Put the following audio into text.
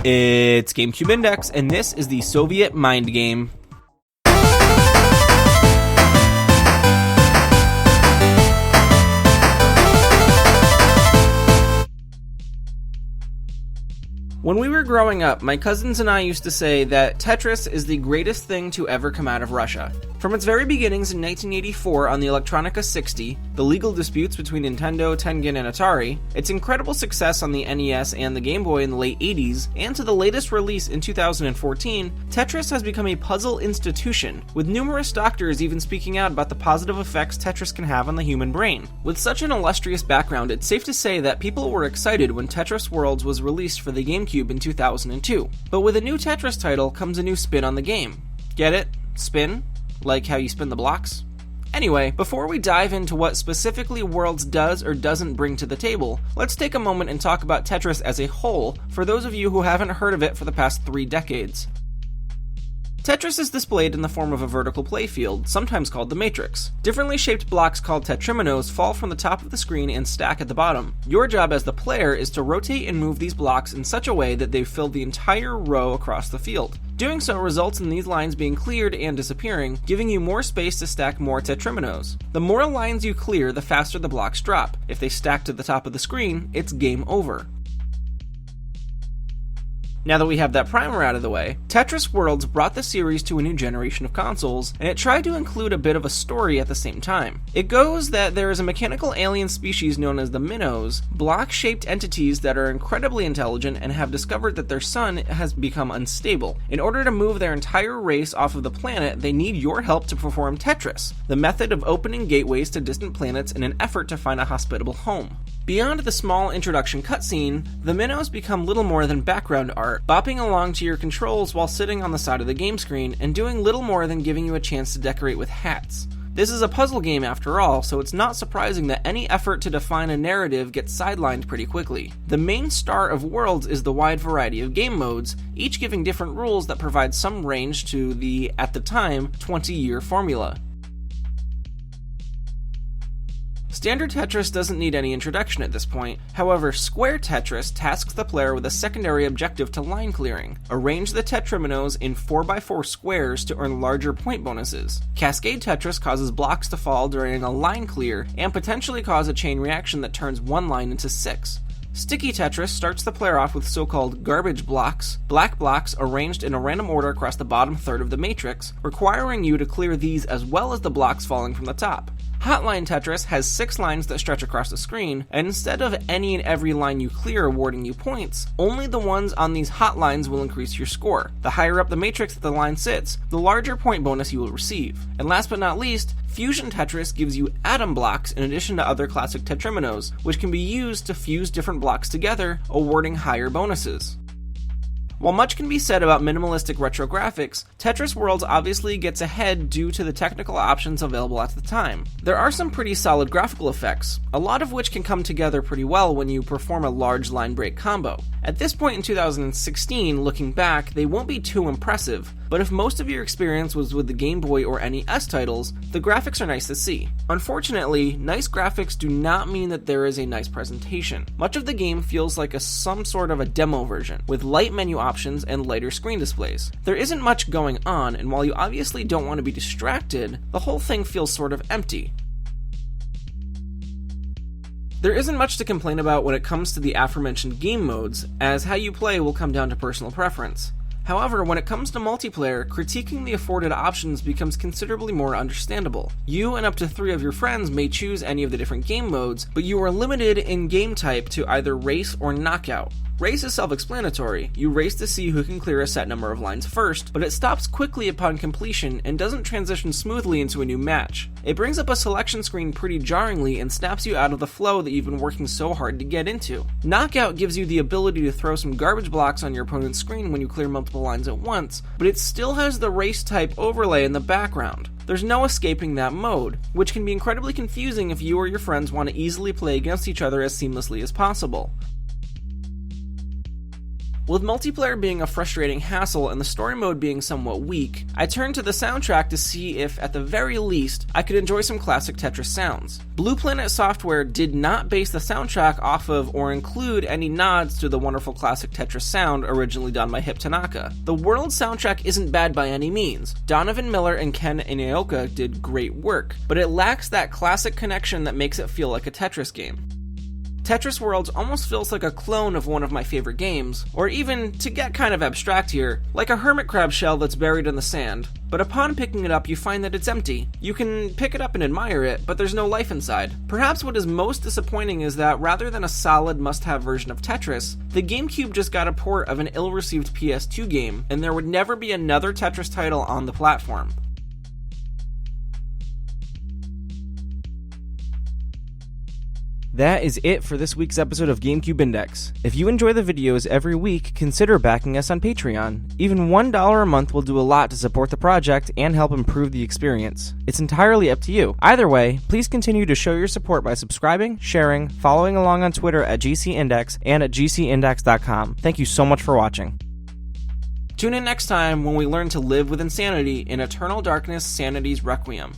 It's GCNdex, and this is the Soviet Mind Game. When we were growing up, my cousins and I used to say that Tetris is the greatest thing to ever come out of Russia. From its very beginnings in 1984 on the Electronica 60, the legal disputes between Nintendo, Tengen, and Atari, its incredible success on the NES and the Game Boy in the late 80s, and to the latest release in 2014, Tetris has become a puzzle institution, with numerous doctors even speaking out about the positive effects Tetris can have on the human brain. With such an illustrious background, it's safe to say that people were excited when Tetris Worlds was released for the GameCube in 2002. But with a new Tetris title comes a new spin on the game. Get it? Spin? Like how you spin the blocks? Anyway, before we dive into what specifically Worlds does or doesn't bring to the table, let's take a moment and talk about Tetris as a whole for those of you who haven't heard of it for the past 3 decades. Tetris is displayed in the form of a vertical playfield, sometimes called the matrix. Differently shaped blocks called tetrominoes fall from the top of the screen and stack at the bottom. Your job as the player is to rotate and move these blocks in such a way that they fill the entire row across the field. Doing so results in these lines being cleared and disappearing, giving you more space to stack more tetrominoes. The more lines you clear, the faster the blocks drop. If they stack to the top of the screen, it's game over. Now that we have that primer out of the way, Tetris Worlds brought the series to a new generation of consoles, and it tried to include a bit of a story at the same time. It goes that there is a mechanical alien species known as the Minnows, block-shaped entities that are incredibly intelligent and have discovered that their sun has become unstable. In order to move their entire race off of the planet, they need your help to perform Tetris, the method of opening gateways to distant planets in an effort to find a hospitable home. Beyond the small introduction cutscene, the Minnows become little more than background art, bopping along to your controls while sitting on the side of the game screen and doing little more than giving you a chance to decorate with hats. This is a puzzle game after all, so it's not surprising that any effort to define a narrative gets sidelined pretty quickly. The main star of Worlds is the wide variety of game modes, each giving different rules that provide some range to the, at the time, 20-year formula. Standard Tetris doesn't need any introduction at this point. However, Square Tetris tasks the player with a secondary objective to line clearing. Arrange the tetrominoes in 4x4 squares to earn larger point bonuses. Cascade Tetris causes blocks to fall during a line clear and potentially cause a chain reaction that turns one line into 6. Sticky Tetris starts the player off with so-called garbage blocks, black blocks arranged in a random order across the bottom third of the matrix, requiring you to clear these as well as the blocks falling from the top. Hotline Tetris has 6 lines that stretch across the screen, and instead of any and every line you clear awarding you points, only the ones on these hot lines will increase your score. The higher up the matrix that the line sits, the larger point bonus you will receive. And last but not least, Fusion Tetris gives you atom blocks in addition to other classic tetrominoes, which can be used to fuse different blocks together, awarding higher bonuses. While much can be said about minimalistic retro graphics, Tetris Worlds obviously gets ahead due to the technical options available at the time. There are some pretty solid graphical effects, a lot of which can come together pretty well when you perform a large line break combo. At this point in 2016, looking back, they won't be too impressive, but if most of your experience was with the Game Boy or NES titles, the graphics are nice to see. Unfortunately, nice graphics do not mean that there is a nice presentation. Much of the game feels like some sort of a demo version, with light menu options and lighter screen displays. There isn't much going on, and while you obviously don't want to be distracted, the whole thing feels sort of empty. There isn't much to complain about when it comes to the aforementioned game modes, as how you play will come down to personal preference. However, when it comes to multiplayer, critiquing the afforded options becomes considerably more understandable. You and up to 3 of your friends may choose any of the different game modes, but you are limited in game type to either race or knockout. Race is self-explanatory. You race to see who can clear a set number of lines first, but it stops quickly upon completion and doesn't transition smoothly into a new match. It brings up a selection screen pretty jarringly and snaps you out of the flow that you've been working so hard to get into. Knockout gives you the ability to throw some garbage blocks on your opponent's screen when you clear multiple lines at once, but it still has the race type overlay in the background. There's no escaping that mode, which can be incredibly confusing if you or your friends want to easily play against each other as seamlessly as possible. With multiplayer being a frustrating hassle and the story mode being somewhat weak, I turned to the soundtrack to see if, at the very least, I could enjoy some classic Tetris sounds. Blue Planet Software did not base the soundtrack off of or include any nods to the wonderful classic Tetris sound originally done by Hip Tanaka. The world soundtrack isn't bad by any means. Donovan Miller and Ken Inaoka did great work, but it lacks that classic connection that makes it feel like a Tetris game. Tetris Worlds almost feels like a clone of one of my favorite games, or even, to get kind of abstract here, like a hermit crab shell that's buried in the sand, but upon picking it up you find that it's empty. You can pick it up and admire it, but there's no life inside. Perhaps what is most disappointing is that rather than a solid must-have version of Tetris, the GameCube just got a port of an ill-received PS2 game, and there would never be another Tetris title on the platform. That is it for this week's episode of GCNdex. If you enjoy the videos every week, consider backing us on Patreon. Even $1 a month will do a lot to support the project and help improve the experience. It's entirely up to you. Either way, please continue to show your support by subscribing, sharing, following along on Twitter at GCNdex and at GCNdex.com. Thank you so much for watching. Tune in next time when we learn to live with insanity in Eternal Darkness: Sanity's Requiem.